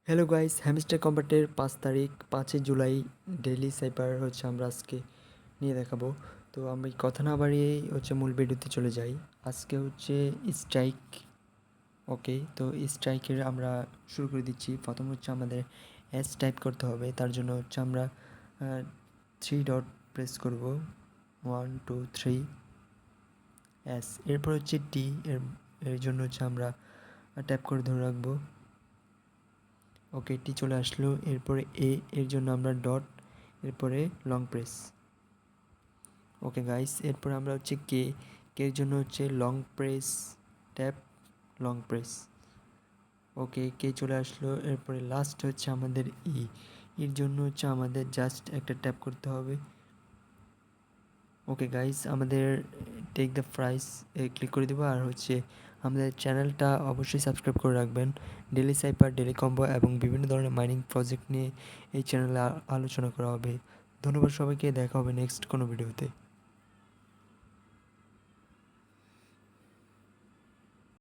Hello guys, hamster কম্বাটের 5 তারিখ 5 July daily সাইপার আমরা আজকে নিয়ে দেখাবো। তো আমি কথা না বাড়িয়েই মূল ভিডিওতে চলে যাই। আজকে স্ট্রাইক। ওকে, তো স্ট্রাইকের আমরা শুরু করে দিচ্ছি। প্রথম আমাদের এস টাইপ করতে হবে। তার জন্য আমরা 3 ডট প্রেস করব, 1 2 3 এস। এরপর টি এর এর জন্য আমরা ট্যাপ করে ধরে রাখবো। ওকে, টি চলে আসলো। এরপরে এর জন্য আমরা ডট, এরপরে লং প্রেস। ওকে গাইস, এরপর আমরা কে এর জন্য long press, tap, long press. Okay, K চলে আসলো। এরপরে লাস্ট আমাদের এর জন্য আমাদের জাস্ট একটা ট্যাপ করতে হবে। ওকে গাইস, আমাদের টেক দ্য প্রাইস ক্লিক করে দেবো। আর আমাদের চ্যানেলটা অবশ্যই সাবস্ক্রাইব করে রাখবেন। ডেলি সাইপার, ডেলি কম্বো এবং বিভিন্ন ধরনের মাইনিং প্রজেক্ট নিয়ে এই চ্যানেলে আলোচনা করা হবে। ধন্যবাদ সবাইকে, দেখা হবে নেক্সট কোনো ভিডিওতে।